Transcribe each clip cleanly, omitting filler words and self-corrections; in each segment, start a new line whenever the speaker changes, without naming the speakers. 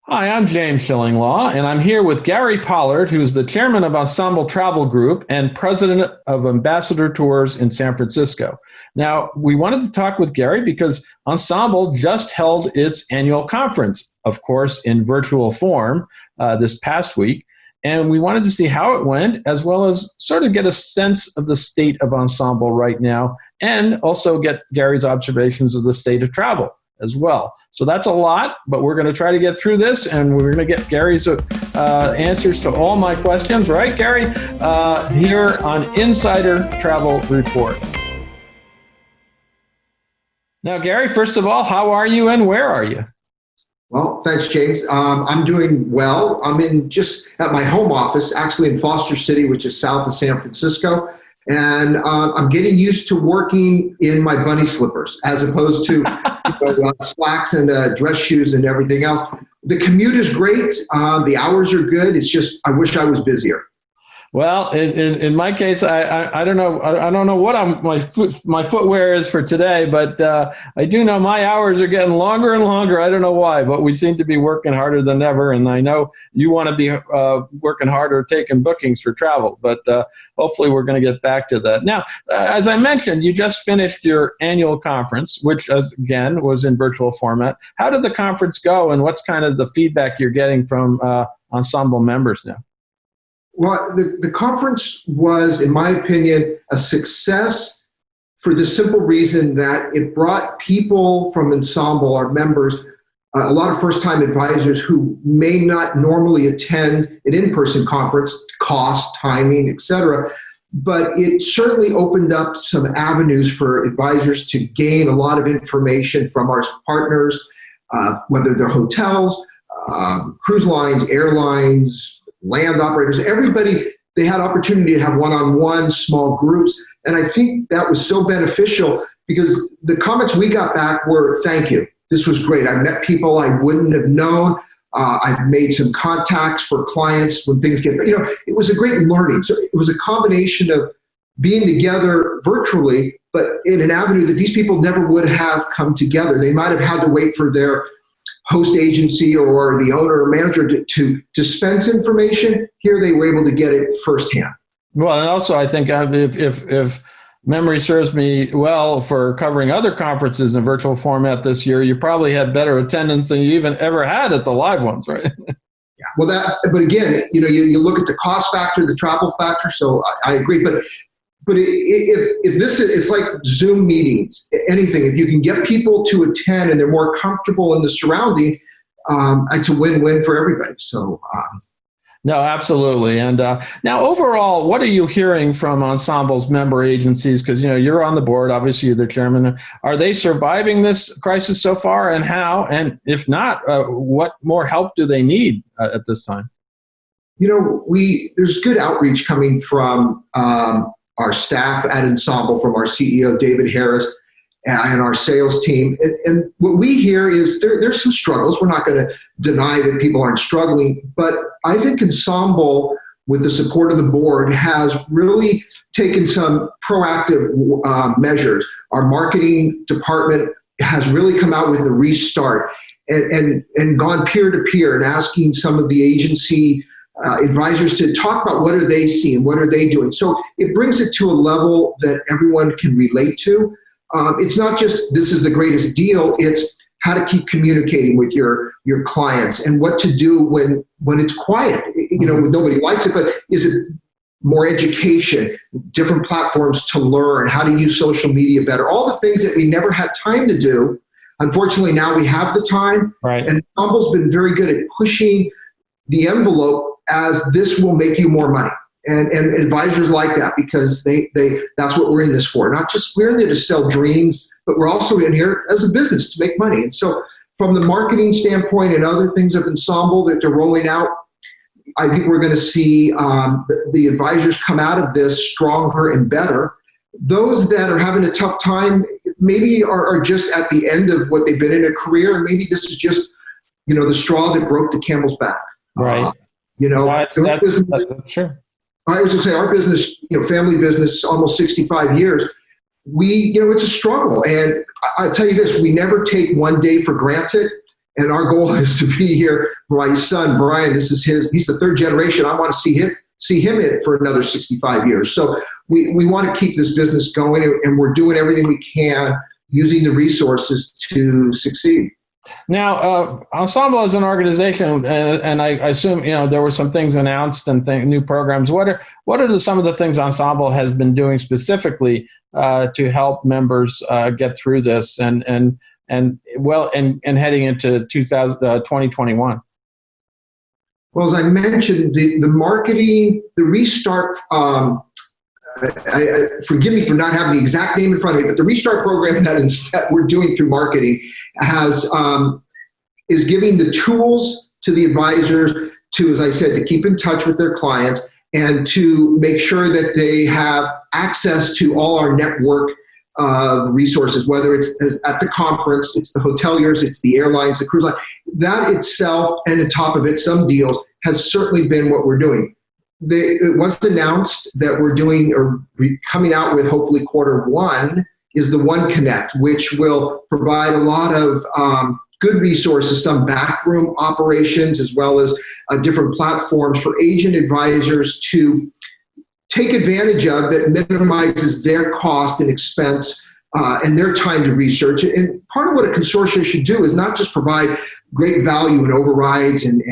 Hi, I'm James Shillinglaw, and I'm here with Gary Pollard, who's the chairman of Ensemble Travel Group and president of Ambassador Tours in San Francisco. Now, we wanted to talk with Gary because Ensemble just held its annual conference, of course, in virtual form this past week. And we wanted to see how it went, as well as sort of get a sense of the state of Ensemble right now, and also get Gary's observations of the state of travel as well. So that's a lot, but we're going to try to get through this, and we're going to get Gary's answers to all my questions, right, Gary? Here on Insider Travel Report. Now, Gary, first of all, how are you and where are you?
Well, thanks, James. I'm doing well. I'm in just at my home office, actually in Foster City, which is south of San Francisco. And I'm getting used to working in my bunny slippers as opposed to slacks and dress shoes and everything else. The commute is great. The hours are good. It's just I wish I was busier.
Well, in my case, I don't know. I don't know what my footwear is for today, but I do know my hours are getting longer and longer. I don't know why, but we seem to be working harder than ever. And I know you want to be working harder taking bookings for travel, but hopefully we're going to get back to that. Now, as I mentioned, you just finished your annual conference, which again was in virtual format. How did the conference go, and what's kind of the feedback you're getting from Ensemble members now?
Well, the conference was, in my opinion, a success for the simple reason that it brought people from Ensemble, our members, a lot of first-time advisors who may not normally attend an in-person conference, cost, timing, etc. But it certainly opened up some avenues for advisors to gain a lot of information from our partners, whether they're hotels, cruise lines, airlines, land operators, everybody. They had opportunity to have one-on-one small groups. And I think that was so beneficial because the comments we got back were, thank you. This was great. I met people I wouldn't have known. I've made some contacts for clients when things get, it was a great learning. So it was a combination of being together virtually, but in an avenue that these people never would have come together. They might have had to wait for their host agency or the owner or manager to dispense information. Here they were able to get it firsthand.
Well, and also I think if memory serves me well, for covering other conferences in virtual format this year, you probably had better attendance than you even ever had at the live ones, right?
Yeah. Well, but again, you look at the cost factor, the travel factor. So I agree, but if this is, it's like Zoom meetings, anything, if you can get people to attend and they're more comfortable in the surrounding, it's a win-win for everybody. So,
no, absolutely. And now overall, what are you hearing from Ensemble's member agencies? Because, you're on the board, obviously you're the chairman. Are they surviving this crisis so far, and how? And if not, what more help do they need at this time?
There's good outreach coming from our staff at Ensemble, from our CEO, David Harris, and our sales team. And what we hear is there's some struggles. We're not going to deny that people aren't struggling, but I think Ensemble, with the support of the board, has really taken some proactive measures. Our marketing department has really come out with a restart and gone peer-to-peer and asking some of the agency advisors to talk about what are they seeing, what are they doing. So it brings it to a level that everyone can relate to. It's not just this is the greatest deal, it's how to keep communicating with your clients and what to do when it's quiet. When nobody likes it, but is it more education, different platforms to learn, how to use social media better, all the things that we never had time to do. Unfortunately, now we have the time.
Right.
And Ensemble's been very good at pushing the envelope as this will make you more money. And advisors like that because that's what we're in this for. Not just we're in there to sell dreams, but we're also in here as a business to make money. And so from the marketing standpoint and other things of Ensemble that they're rolling out, I think we're going to see the advisors come out of this stronger and better. Those that are having a tough time maybe are just at the end of what they've been in a career, and maybe this is just the straw that broke the camel's back.
Right. Sure.
I was going to say our business, family business, almost 65 years. It's a struggle. And I tell you this, we never take one day for granted. And our goal is to be here for my son, Brian. He's the third generation. I want to see him in for another 65 years. So we want to keep this business going, and we're doing everything we can using the resources to succeed.
Now, Ensemble as an organization, and I assume there were some things announced and new programs. What are some of the things Ensemble has been doing specifically to help members get through this and heading into 2021?
Well, as I mentioned, the marketing, the restart. Forgive me for not having the exact name in front of me, but the restart program that we're doing through marketing is giving the tools to the advisors to, as I said, to keep in touch with their clients and to make sure that they have access to all our network of resources, whether it's at the conference, it's the hoteliers, it's the airlines, the cruise line. That itself, and on top of it, some deals, has certainly been what we're doing. It was announced that we're doing, or coming out with, hopefully Q1, is the One Connect, which will provide a lot of good resources, some backroom operations, as well as different platforms for agent advisors to take advantage of that minimizes their cost and expense and their time to research. And part of what a consortium should do is not just provide great value and overrides and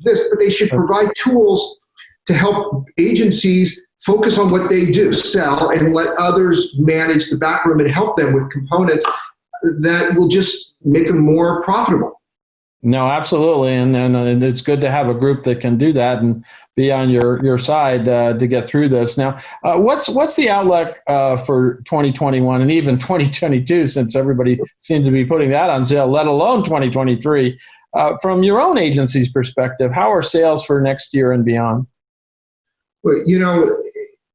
this, but they should provide tools to help agencies focus on what they do, sell, and let others manage the backroom and help them with components that will just make them more profitable.
No, absolutely. And it's good to have a group that can do that and be on your side to get through this. Now, what's the outlook for 2021 and even 2022, since everybody seems to be putting that on sale, let alone 2023? From your own agency's perspective, how are sales for next year and beyond?
Well,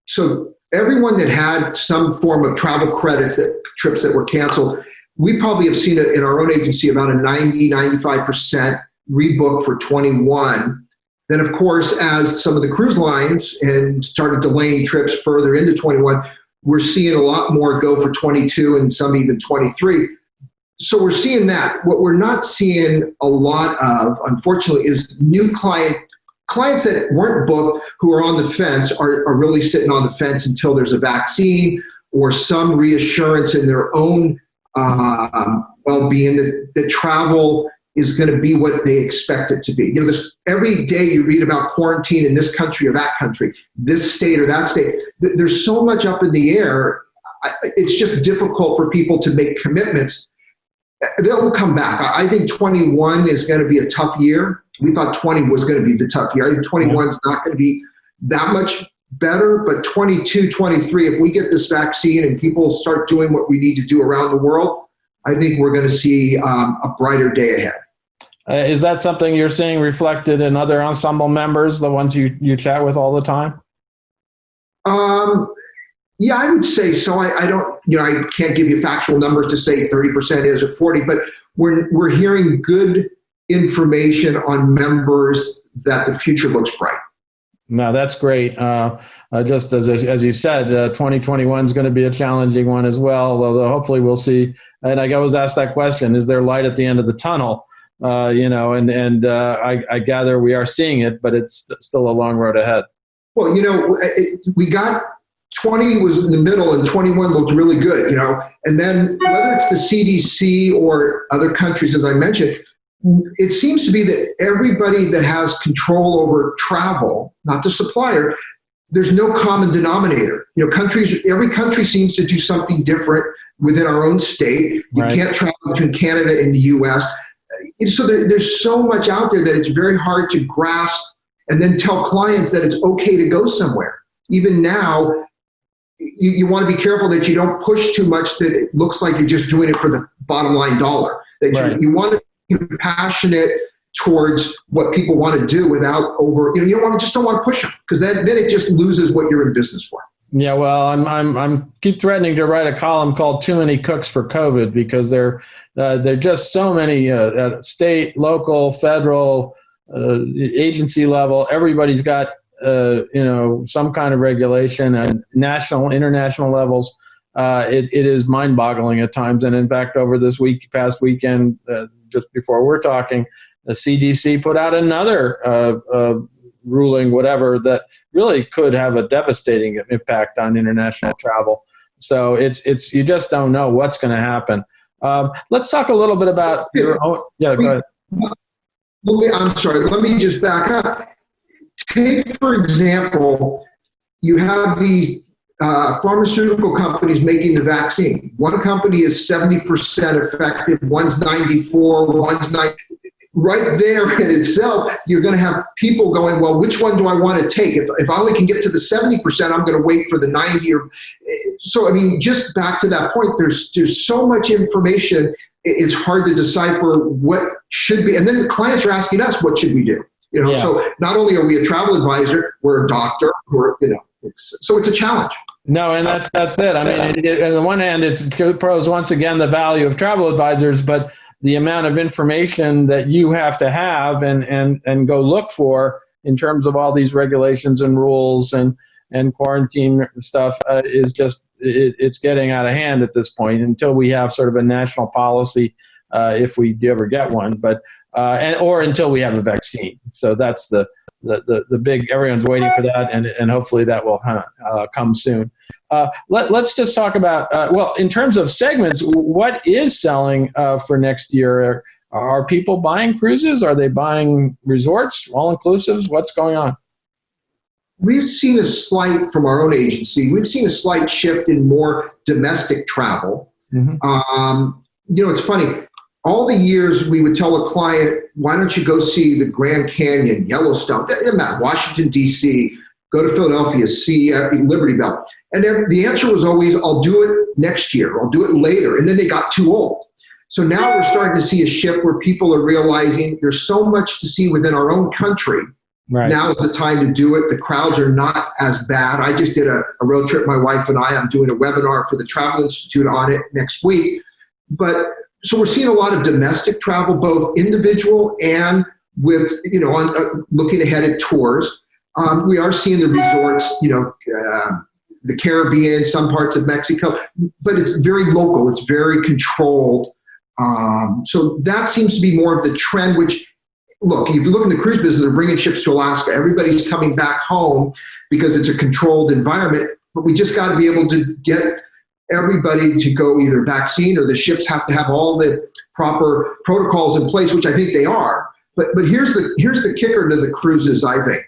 so everyone that had some form of travel credits, trips that were canceled, we probably have seen it in our own agency about a 90-95% rebook for 21. Then, of course, as some of the cruise lines and started delaying trips further into 21, we're seeing a lot more go for 22 and some even 23. So we're seeing that. What we're not seeing a lot of, unfortunately, is new clients that weren't booked who are on the fence are really sitting on the fence until there's a vaccine or some reassurance in their own well-being that travel is going to be what they expect it to be. Every day you read about quarantine in this country or that country, this state or that state. There's so much up in the air. It's just difficult for people to make commitments. They'll come back. I think 21 is going to be a tough year. We thought 20 was going to be the tough year. I think 21 is not going to be that much better, but 22, 23, if we get this vaccine and people start doing what we need to do around the world, I think we're going to see a brighter day ahead.
Is that something you're seeing reflected in other Ensemble members, the ones you chat with all the time?
Yeah, I would say so. I don't, I can't give you factual numbers to say 30% is or 40, but we're hearing good information on members that the future looks bright.
No, that's great. Just as you said, 2021 is going to be a challenging one as well. Although hopefully we'll see. And I always ask that question: is there light at the end of the tunnel? I gather we are seeing it, but it's still a long road ahead.
Well, we got 20 was in the middle, and 21 looked really good. And then whether it's the CDC or other countries, as I mentioned, it seems to be that everybody that has control over travel, not the supplier, there's no common denominator. Every country seems to do something different within our own state. You can't travel between Canada and the U.S. So there's so much out there that it's very hard to grasp and then tell clients that it's okay to go somewhere. Even now, you want to be careful that you don't push too much that it looks like you're just doing it for the bottom line dollar. That you want to be passionate towards what people want to do without over, you don't want to push them, because then it just loses what you're in business for.
Yeah, well, I'm keep threatening to write a column called "Too Many Cooks for COVID" because there just so many state, local, federal, agency level. Everybody's got some kind of regulation and national, international levels. It is mind-boggling at times. And in fact, over this past weekend, just before we're talking, the CDC put out another ruling, whatever, that really could have a devastating impact on international travel. So it's you just don't know what's going to happen. Let's talk a little bit about your own. Yeah, go ahead.
I'm sorry. Let me just back up. Take, for example, you have these pharmaceutical companies making the vaccine. One company is 70% effective, one's 94, one's 90. Right there in itself, you're going to have people going, well, which one do I want to take? If I only can get to the 70%, I'm going to wait for the 90. So, I mean, just back to that point, there's so much information, it's hard to decipher what should be. And then the clients are asking us, what should we do? You know, so not only are we a travel advisor, we're a doctor, so it's a challenge.
No, and that's it. I mean, on the one hand, it's pros, once again, the value of travel advisors, but the amount of information that you have to have and go look for in terms of all these regulations and rules and quarantine stuff is just, it's getting out of hand at this point until we have sort of a national policy, if we do ever get one, but or until we have a vaccine. So that's the big, everyone's waiting for that, and hopefully that will come soon. Let's just talk about, well, in terms of segments, what is selling for next year? Are people buying cruises? Are they buying resorts, all-inclusives? What's going on?
We've seen from our own agency, we've seen a slight shift in more domestic travel. Mm-hmm. It's funny. All the years we would tell a client, why don't you go see the Grand Canyon, Yellowstone, Washington, D.C., go to Philadelphia, see Liberty Bell. And then the answer was always, I'll do it next year, I'll do it later. And then they got too old. So now we're starting to see a shift where people are realizing there's so much to see within our own country. Right. Now is the time to do it. The crowds are not as bad. I just did a road trip, my wife and I. I'm doing a webinar for the Travel Institute on it next week. But so we're seeing a lot of domestic travel, both individual and with, looking ahead at tours. We are seeing the resorts, the Caribbean, some parts of Mexico, but it's very local. It's very controlled. So that seems to be more of the trend, which, look, if you look in the cruise business, they're bringing ships to Alaska. Everybody's coming back home because it's a controlled environment, but we just got to be able to get everybody to go either vaccine, or the ships have to have all the proper protocols in place, which I think they are. But here's the kicker to the cruises, I think.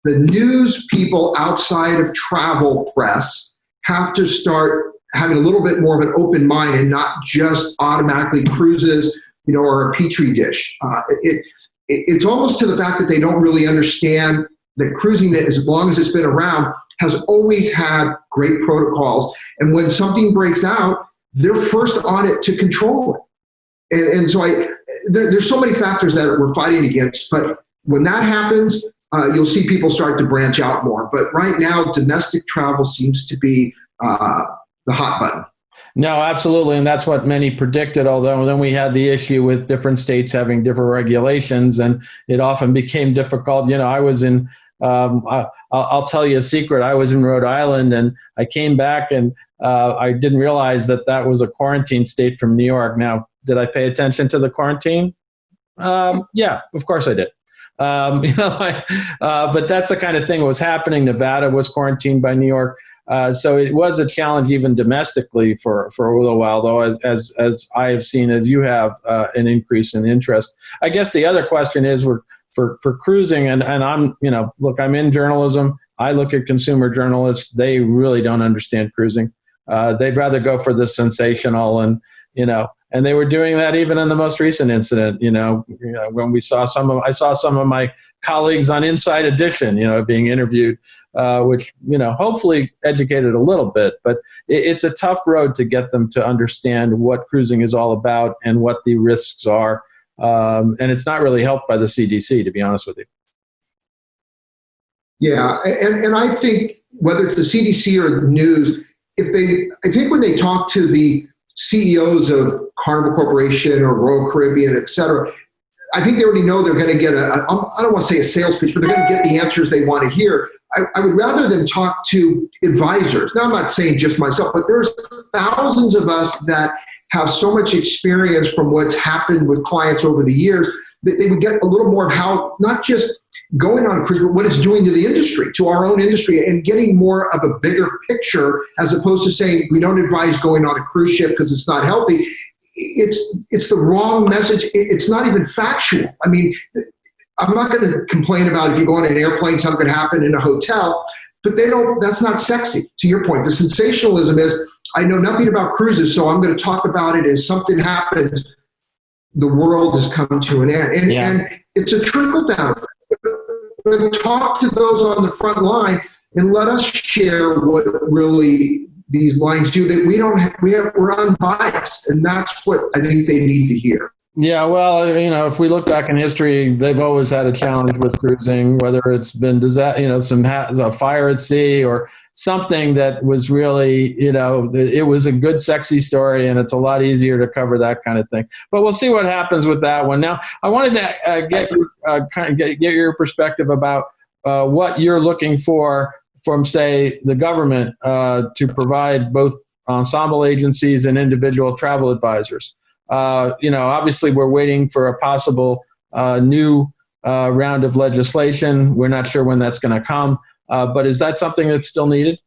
The news people outside of travel press have to start having a little bit more of an open mind and not just automatically cruises, or a petri dish. It's almost to the fact that they don't really understand that cruising, that as long as it's been around, has always had great protocols. And when something breaks out, they're first on it to control it. And so there's so many factors that we're fighting against. But when that happens, you'll see people start to branch out more. But right now, domestic travel seems to be the hot button.
No, absolutely. And that's what many predicted, although then we had the issue with different states having different regulations, and it often became difficult. I was in, I'll tell you a secret. I was in Rhode Island, and I came back, and I didn't realize that was a quarantine state from New York. Now, did I pay attention to the quarantine? Yeah, of course I did. But that's the kind of thing that was happening. Nevada was quarantined by New York. So it was a challenge even domestically for a little while, though, as I have seen, as you have, an increase in interest. I guess the other question is for cruising, and I'm, look, I'm in journalism. I look at consumer journalists. They really don't understand cruising. They'd rather go for the sensational, and they were doing that even in the most recent incident, when I saw some of my colleagues on Inside Edition, being interviewed, which, hopefully educated a little bit, but it's a tough road to get them to understand what cruising is all about and what the risks are. And it's not really helped by the CDC, to be honest with you.
Yeah. And I think whether it's the CDC or the news, I think when they talk to the CEOs of Carnival Corporation or Royal Caribbean, et cetera, I think they already know they're going to get I don't want to say a sales pitch, but they're going to get the answers they want to hear. I would rather them talk to advisors. Now, I'm not saying just myself, but there's thousands of us that have so much experience from what's happened with clients over the years that they would get a little more of how, not just going on a cruise, but what it's doing to the industry, to our own industry, and getting more of a bigger picture, as opposed to saying we don't advise going on a cruise ship because it's not healthy. It's the wrong message. It's not even factual. I mean, I'm not going to complain about if you go on an airplane, something could happen in a hotel, but that's not sexy. To your point, the sensationalism is, I know nothing about cruises, so I'm going to talk about it as something happens, the world has come to an end. And it's a trickle down. But talk to those on the front line and let us share what really these lines do, that we're unbiased, and that's what I think they need to hear.
Yeah, well, if we look back in history, they've always had a challenge with cruising, whether it's been a fire at sea or something that was really, it was a good, sexy story, and it's a lot easier to cover that kind of thing. But we'll see what happens with that one. Now, I wanted to get your perspective about what you're looking for from, say, the government to provide both ensemble agencies and individual travel advisors. Obviously, we're waiting for a possible new round of legislation. We're not sure when that's going to come. But is that something that's still needed?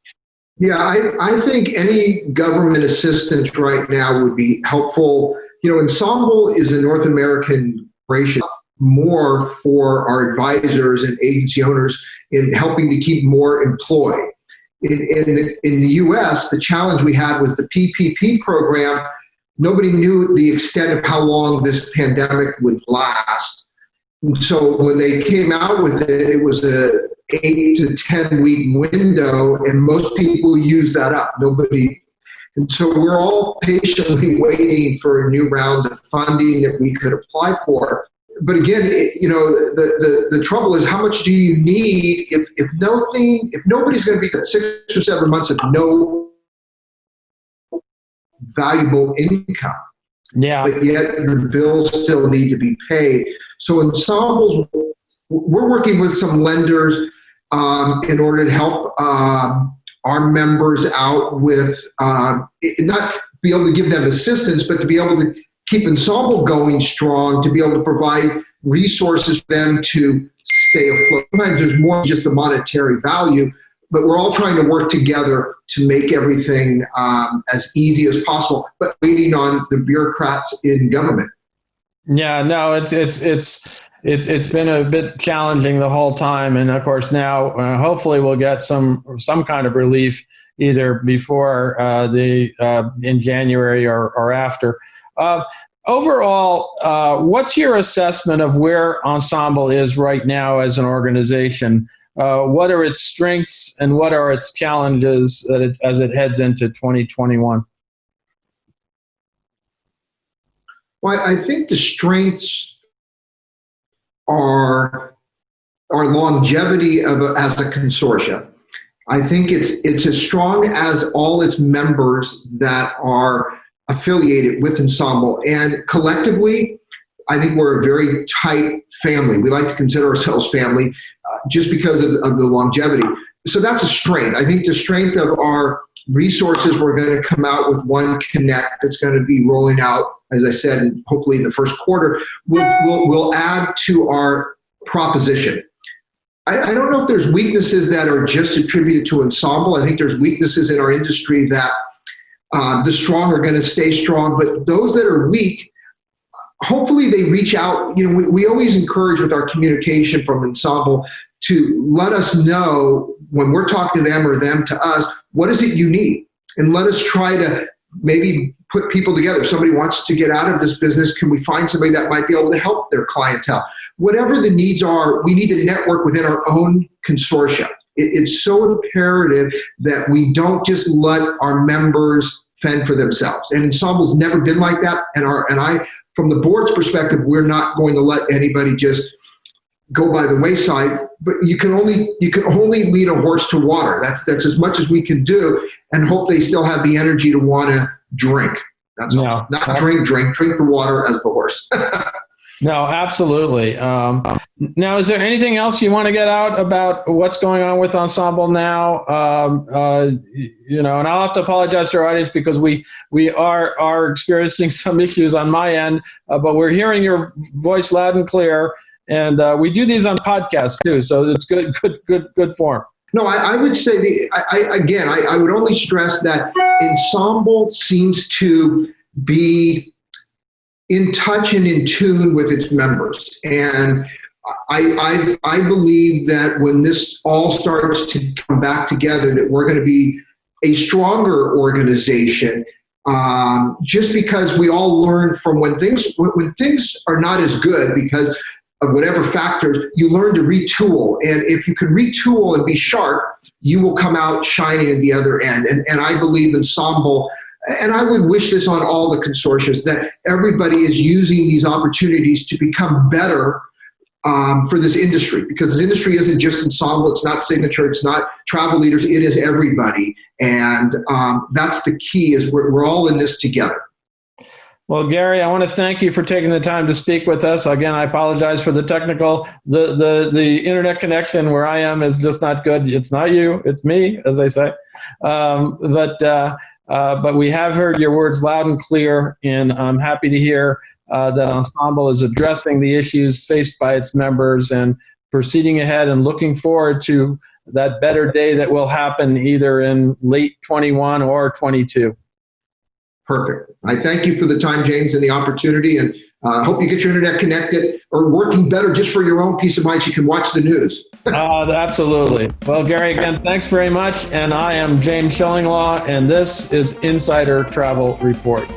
Yeah, I think any government assistance right now would be helpful. Ensemble is a North American corporation, more for our advisors and agency owners in helping to keep more employed. In the U.S., the challenge we had was the PPP program. Nobody knew the extent of how long this pandemic would last. And so when they came out with it, it was a 8 to 10 week window, and most people use that up. And so we're all patiently waiting for a new round of funding that we could apply for. But again, the trouble is, how much do you need if nobody's going to be at 6 or 7 months of no valuable income?
Yeah.
But yet the bills still need to be paid. So Ensembles, we're working with some lenders in order to help our members out with, not be able to give them assistance, but to be able to keep Ensemble going strong, to be able to provide resources for them to stay afloat. Sometimes there's more than just the monetary value, but we're all trying to work together to make everything as easy as possible, but waiting on the bureaucrats in government.
Yeah, no, it's been a bit challenging the whole time, and of course now hopefully we'll get some kind of relief either before in January or after. Overall, what's your assessment of where Ensemble is right now as an organization? What are its strengths and what are its challenges as it heads into 2021?
Well, I think the strengths are longevity as a consortium. I think it's as strong as all its members that are affiliated with Ensemble. And collectively, I think we're a very tight family. We like to consider ourselves family just because of the longevity. So that's a strength. I think the strength of our resources, we're going to come out with one Connect that's going to be rolling out, as I said, and hopefully in the first quarter, we'll add to our proposition. I don't know if there's weaknesses that are just attributed to Ensemble. I think there's weaknesses in our industry that the strong are going to stay strong, but those that are weak, hopefully they reach out. We always encourage with our communication from Ensemble to let us know when we're talking to them or them to us, what is it you need? And let us try to maybe put people together. If somebody wants to get out of this business, can we find somebody that might be able to help their clientele? Whatever the needs are, we need to network within our own consortia. It's so imperative that we don't just let our members fend for themselves. And Ensemble's never been like that. And I, from the board's perspective, we're not going to let anybody just go by the wayside. But you can only lead a horse to water. That's as much as we can do, and hope they still have the energy to want to drink. That's all. Not drink the water as the horse.
No, absolutely. Now, is there anything else you want to get out about what's going on with Ensemble now? And I'll have to apologize to our audience because we are experiencing some issues on my end, but we're hearing your voice loud and clear, and we do these on podcasts too, so it's good form.
No, I would say, I would only stress that Ensemble seems to be in touch and in tune with its members. And I believe that when this all starts to come back together, that we're going to be a stronger organization, just because we all learn from when things are not as good because of whatever factors, you learn to retool. And if you can retool and be sharp, you will come out shining at the other end. And I believe Ensemble, and I would wish this on all the consortia, that everybody is using these opportunities to become better for this industry, because this industry isn't just Ensemble, it's not Signature, it's not Travel Leaders, it is everybody. And that's the key, is we're all in this together.
Well, Gary, I want to thank you for taking the time to speak with us. Again, I apologize for the technical, the internet connection where I am is just not good. It's not you, it's me, as they say. But we have heard your words loud and clear, and I'm happy to hear that Ensemble is addressing the issues faced by its members and proceeding ahead and looking forward to that better day that will happen either in late 21 or 22.
Perfect. I thank you for the time, James, and the opportunity, and I hope you get your internet connected or working better just for your own peace of mind so you can watch the news.
Absolutely. Well, Gary, again, thanks very much. And I am James Schillinglaw, and this is Insider Travel Report.